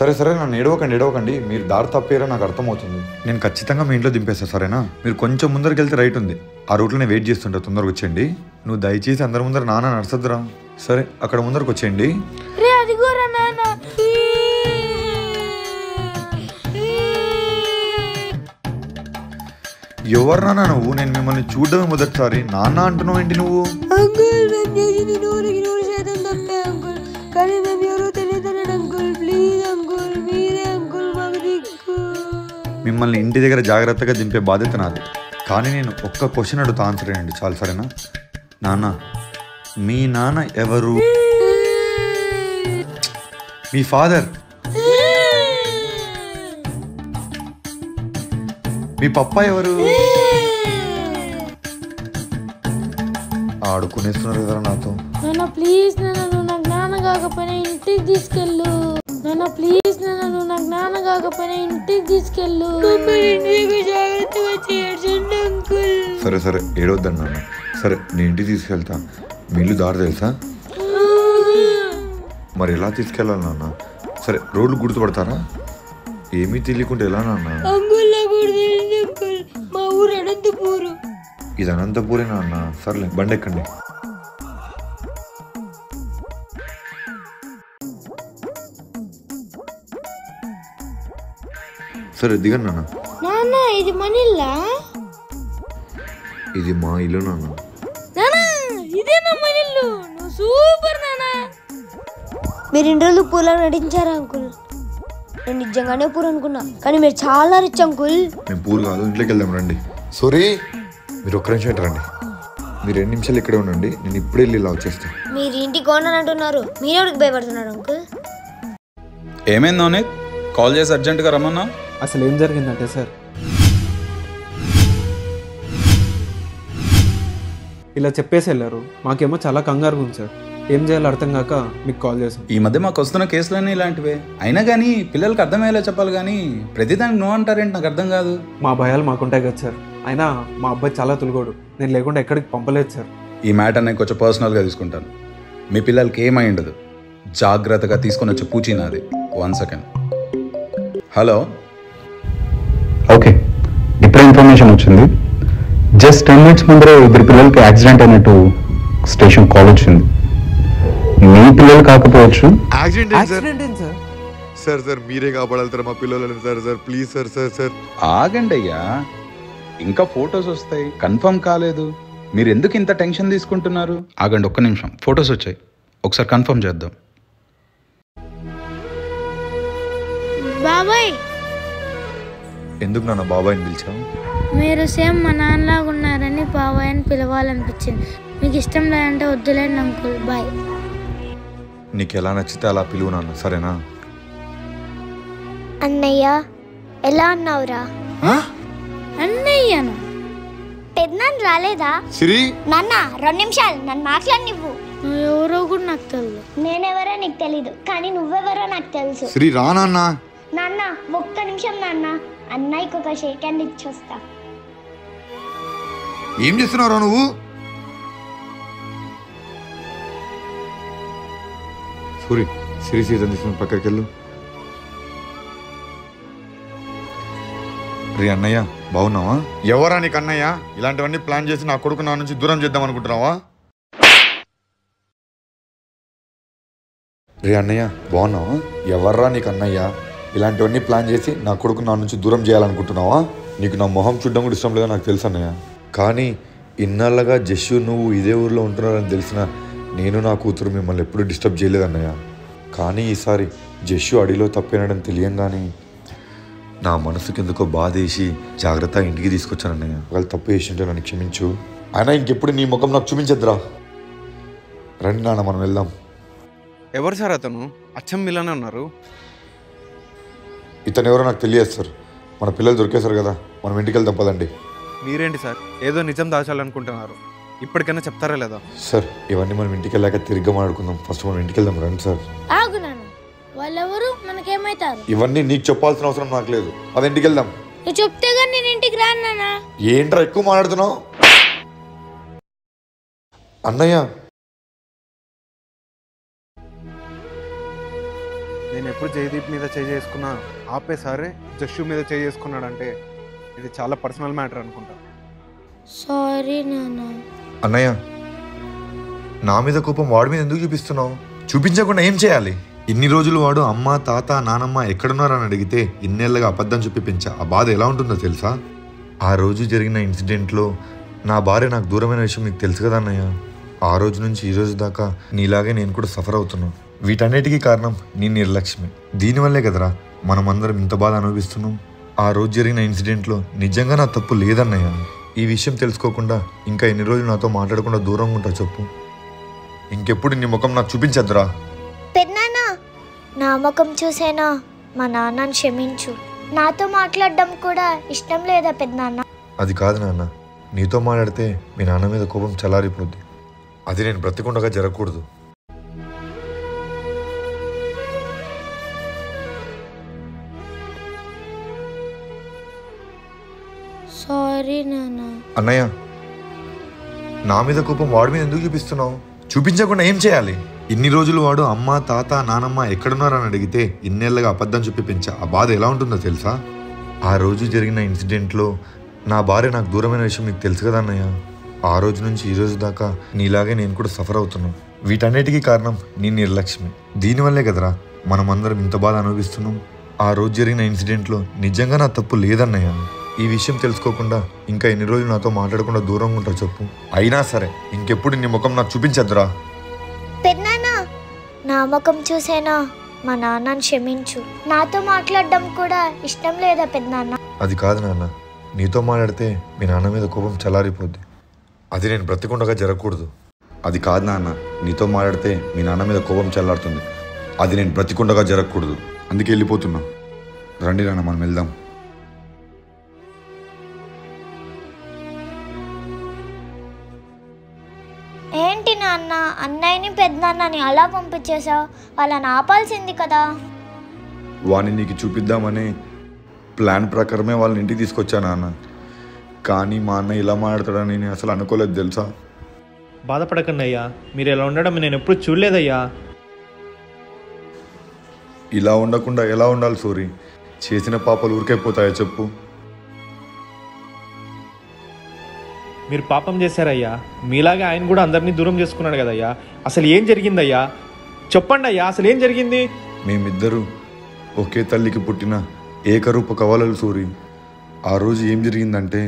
సరే సరే నన్ను ఏడవకండి, మీరు దారి తప్పేరా నాకు అర్థమవుతుంది. నేను ఖచ్చితంగా మీ ఇంట్లో దింపేస్తాను సరేనా? మీరు కొంచెం ముందరికి వెళ్తే రైట్ ఉంది, ఆ రూట్లో నేను వెయిట్ చేస్తుంటా, తొందరగా వచ్చేయండి. నువ్వు దయచేసి అందరి ముందర నాన్న నడుస్తుందిరా. సరే అక్కడ ముందరకు వచ్చేయండి. ఎవరు నాన్న నువ్వు? నేను మిమ్మల్ని చూడడమే మొదటిసారి, నాన్న అంటున్నావు ఏంటి నువ్వు? మిమ్మల్ని ఇంటి దగ్గర జాగ్రత్తగా దింపే బాధ్యత నాది. కానీ నేను ఒక్క క్వశ్చన్ అడుగుతా, ఆన్సర్ చేయండి చాలు సరేనా? నాన్న, మీ నాన్న ఎవరు? మీ ఫాదర్? మీ పప్పా ఎవరు? ఆడుకునేస్తున్నారు కదా నాతో. నాన్న ప్లీజ్ నన్ను నాకు నాన్న కాకపోయినా ఇంటికి తీసుకెళ్ళు. నాన్న ప్లీజ్ నన్ను నాకు నాన్న కాకపోయినా ఇంటికి తీసుకెళ్ళు. సరే సరే ఏడవద్దండి నాన్న. సరే నేను ఇంటికి తీసుకెళ్తా. మీ ఇల్లు దారి తెలుసా? మరి ఎలా తీసుకెళ్ళాలి నాన్న? సరే రోడ్లు గుర్తుపడతారా? ఏమీ తెలియకుండా ఎలా నాన్న? మా ఊరు అనంతపూరు. ఇది అనంతపూరే నాన్న. సర్లే బండి ఎక్కండి. సరే దిగండి నాన్న. నాన్న ఇది మన ఇల్లా? ఇది మా ఇల్లు నాన్న. ఇదే మన ఇల్లు. నువ్వు సూపర్ నాన్న. మీరు ఇన్ని రోజులు పూలా నటించారా అంకుల్? నేను నిజంగానే పూర్ అనుకున్నా, కానీ మీరు చాలా రిచ్ అంకుల్. మేము పూర్ కాదు, ఇంట్లోకి వెళ్దాం రండి. సారీ మీరు ఒక్క నిమిషం రండి. మీరు 2 నిమిషాలు ఇక్కడే ఉండండి, నేను ఇప్పుడే వెళ్ళి ఇలా వచ్చేస్తాను. మీరు ఇంటికి కోనని అంటున్నారు, మీరెవరికి భయపడుతున్నారు అంకుల్? ఏమైంది నవనీత్? కాల్ చేసి అర్జెంటుగా రమ్మన్నా. అసలు ఏం జరిగిందంటే సార్, ఇలా చెప్పేసి వెళ్ళారు. మాకేమో చాలా కంగారుగా ఉంది సార్. ఏం చేయాలో అర్థం కాక మీకు కాల్ చేసాం. ఈ మధ్య మాకు వస్తున్న కేసులన్నీ ఇలాంటివే. అయినా కానీ పిల్లలకి అర్థమయ్యేలా చెప్పాలి, కానీ ప్రతిదానికి నో అంటారేంటి నాకు అర్థం కాదు. మా భయాలు మాకుంటాయి కదా సార్. అయినా మా అబ్బాయి చాలా తులుగోడు, నేను లేకుండా ఎక్కడికి పంపలేదు సార్. ఈ మ్యాటర్ నేను కొంచెం పర్సనల్గా తీసుకుంటాను. మీ పిల్లలకి ఏమై ఉండదు, జాగ్రత్తగా తీసుకొని వచ్చి పూచి నాది. 1 సెకండ్. హలో, ఓకే ఇప్పుడే ఇన్ఫర్మేషన్ వచ్చింది. జస్ట్ 10 మినిట్స్ ముందరే 2 పిల్లలకి యాక్సిడెంట్ అయినట్టు స్టేషన్ కాల్ వచ్చింది. మీ పిల్లలు కాకపోవచ్చు. యాక్సిడెంట్ ఏంటి సార్? సార్ సార్ మీరే కాపాడాలి మా పిల్లలని. Sir sir please sir. Sir sir ఆగండి అయ్యా, ఇంకా ఫొటోస్ వస్తాయి, కన్ఫర్మ్ కాలేదు. మీరు ఎందుకు ఇంత టెన్షన్ తీసుకుంటున్నారు? ఆగండి ఒక్క నిమిషం, ఫొటోస్ వచ్చాయి, ఒకసారి కన్ఫర్మ్ చేద్దాం. బాబాయ్, ఎందుకు నాన్న బాబాయ్ని పిలిచావు? మీరు సేమ్ మా నాన్నలాగా ఉన్నారని బాబాయ్ అని పిలవాలనిపించింది. మీకు ఇష్టం లేదంటే వద్దులేండి అంకుల్. బాయ్. నీకు ఎలా నచ్చితే అలా పిలువు నాన్న, సరేనా? అన్నయ్య ఎలా అన్నావురా? అన్నయ్యను పెద్దనాన్న రాలేదా? సిరి నాన్న 2 నిమిషాలు నన్ను మాట్లాడనివ్వు. నువ్వు ఎవరో కూడా నాకు తెలియదు. నేనెవరో నీకు తెలీదు, కానీ నువ్వెవరో నాకు తెలుసు. సిరి రా నాన్న. నాన్న ఒక్క నిమిషం నాన్న, అన్నయ్యకి ఒక షేక్ హ్యాండ్ ఇచ్చొస్తా. ఏం చేస్తున్నావురా నువ్వు? సూరి సిరి సీజన్ తీసుకుని పక్కకి వెళ్ళు. రే అన్నయ్య బాగున్నావా? ఎవరా నీకు అన్నయ్య? ఇలాంటివన్నీ ప్లాన్ చేసి నా కొడుకు నా నుంచి దూరం చేద్దాం అనుకుంటున్నావా? రే అన్నయ్య బాగున్నావా? ఎవర్రా నీకు అన్నయ్య? ఇలాంటివన్నీ ప్లాన్ చేసి నా కొడుకు నా నుంచి దూరం చేయాలనుకుంటున్నావా? నీకు నా మొహం చూడడం కూడా ఇష్టం లేదో నాకు తెలుసు అన్నయ్య. కానీ ఇన్నాళ్ళగా జస్సు నువ్వు ఇదే ఊర్లో ఉంటున్నారని తెలిసిన నేను నా కూతురు మిమ్మల్ని ఎప్పుడూ డిస్టర్బ్ చేయలేదు అన్నయ్య. కానీ ఈసారి జస్సు అడిలో తప్పేనని తెలియంగానే నా మనసుకి ఎందుకో బాధ వేసి జాగ్రత్తగా ఇంటికి తీసుకొచ్చాను అన్నయ్య. వాళ్ళు తప్పు చేసింటే నన్ను క్షమించు. అయినా ఇంకెప్పుడు నీ ముఖం నాకు చూపించద్దురా. రండి నాన్న మనం వెళ్దాం. ఎవరు సార్ అతను? అచ్చం మిలానే ఉన్నారు. ఇతను ఎవరో నాకు తెలియదు సార్. మన పిల్లలు దొరికేశారు కదా, మనం ఇంటికి వెళ్దాం పదండి. మీరేంటి సార్ ఏదో నిజం దాచాలనుకుంటున్నారు? ఇప్పటికైనా చెప్తారా లేదా? సార్ ఇవన్నీ మనం ఇంటికి వెళ్ళాక తిరిగ్గా మాట్లాడుకుందాం. ఫస్ట్ మనం ఇంటికి వెళ్దాం రండి సార్. ఆగు నాన్న, వాళ్ళెవరు మనకేమైతారు? ఇవన్నీ నీకు చెప్పాల్సిన అవసరం నాకు లేదు. అది ఇంటికి వెళ్దాం. నువ్వు చెప్తే కానీ నేను ఇంటికి రాను నాన్న. ఏంట్రా ఎక్కువ మాట్లాడుతున్నావు? అన్నయ్య నేను ఎప్పుడు జయదీప్ మీద చేసుకున్నా ఆపే సారే జస్సు మీద చేసుకున్నాడంటే ఇది చాలా పర్సనల్ మ్యాటర్ అనుకుంటా. సారీ నాన్న. అన్నయ్య, నా మీద కోపం వాడి మీద ఎందుకు చూపిస్తున్నావు? చూపించకుండా ఏం చేయాలి? ఇన్ని రోజులు వాడు అమ్మ తాత నానమ్మ ఎక్కడున్నారని అడిగితే ఇన్నేళ్ళగా అబద్ధం చెప్పి పెంచా. ఆ బాధ ఎలా ఉంటుందో తెలుసా? ఆ రోజు జరిగిన ఇన్సిడెంట్లో నా భార్య నాకు దూరమైన విషయం నీకు తెలుసు కదా అన్నయ్య. ఆ రోజు నుంచి ఈ రోజు దాకా నీలాగే నేను కూడా సఫర్ అవుతున్నాను. వీటన్నిటికీ కారణం నీ నిర్లక్ష్యమే. దీనివల్లే కదరా మనమందరం ఇంత బాధ అనుభవిస్తున్నాం. ఆ రోజు జరిగిన ఇన్సిడెంట్లో నిజంగా నా తప్పు లేదన్నయ్య. ఈ విషయం తెలుసుకోకుండా ఇంకా ఎన్ని రోజులు నాతో మాట్లాడకుండా దూరంగా ఉంటా చెప్పు? ఇంకెప్పుడు నీ ముఖం నాకు చూపించద్దురా. పెద్దనాన్న, నా ముఖం చూసేనా మా నాన్నని క్షమించు. నాతో మాట్లాడడం కూడా ఇష్టం లేదా పెద్దనాన్న? అది కాదు నాన్న, నీతో మాట్లాడితే మీ నాన్న మీద కోపం చల్లారిపోద్ది. అది నేను బ్రతికుండగా జరగకూడదు. సారీ నాన్న. అన్నయ్య, నా మీద కోపం వాడి మీద ఎందుకు చూపిస్తున్నావు? చూపించకుండా ఏం చేయాలి? ఇన్ని రోజులు వాడు అమ్మ తాత నానమ్మ ఎక్కడున్నారని అడిగితే ఇన్నేళ్ళగా అబద్ధం చెప్పి పెంచా. ఆ బాధ ఎలా ఉంటుందో తెలుసా? ఆ రోజు జరిగిన ఇన్సిడెంట్లో నా భార్య నాకు దూరమైన విషయం నీకు తెలుసు కదా అన్నయ్య. ఆ రోజు నుంచి ఈ రోజు దాకా నీలాగే నేను కూడా సఫర్ అవుతున్నాను. వీటన్నిటికీ కారణం నీ నిర్లక్ష్యమే. దీనివల్లే కదరా మనమందరం ఇంత బాధ అనుభవిస్తున్నాం. ఆ రోజు జరిగిన ఇన్సిడెంట్లో నిజంగా నా తప్పు లేదన్నయ్య. ఈ విషయం తెలుసుకోకుండా ఇంకా ఎన్ని రోజులు నాతో మాట్లాడకుండా దూరంగా ఉంటా చెప్పు? అయినా సరే ఇంకెప్పుడు నీ ముఖం నాకు చూపించద్దురా. పెద్దనాన్న, నా ముఖం చూసేనా మా నాన్నని క్షమించు. నాతో మాట్లాడడం కూడా ఇష్టం లేదా పెద్దనాన్న? అది కాదు నాన్న, నీతో మాట్లాడితే మీ నాన్న మీద కోపం చల్లారిపోద్ది. అది నేను బ్రతికుండగా జరగకూడదు. అది కాదు నాన్న, నీతో మాట్లాడితే మీ నాన్న మీద కోపం చల్లారుతుంది. అది నేను బ్రతికుండగా జరగకూడదు. అందుకే వెళ్ళిపోతున్నా. రండి నాన్న, మనం వెళ్దాం. ఏంటి నాన్న, అన్నయ్యని పెద్దనాన్నని అలా పంపించేశావు? వాళ్ళని ఆపాల్సింది కదా. వాడిని నీకు చూపిద్దామని ప్లాన్ ప్రకారమే వాళ్ళని ఇంటికి తీసుకొచ్చా నాన్న. కానీ మా అన్న ఇలా మాట్లాడతాడని నేను అసలు అనుకోలేదు తెలుసా? బాధపడకండి అయ్యా, మీరు ఇలా ఉండడం నేను ఎప్పుడు చూడలేదయ్యా. ఇలా ఉండకుండా ఎలా ఉండాలి సూరి? చేసిన పాపాలు ఊరికైపోతాయా చెప్పు? మీరు పాపం చేశారయ్యా. మీలాగే ఆయన కూడా అందరినీ దూరం చేసుకున్నాడు కదయ్యా. అసలు ఏం జరిగిందయ్యా? చెప్పండి అయ్యా, అసలు ఏం జరిగింది? మేమిద్దరూ ఒకే తల్లికి పుట్టిన ఏకరూప కవలలు సూరి. ఆ రోజు ఏం జరిగిందంటే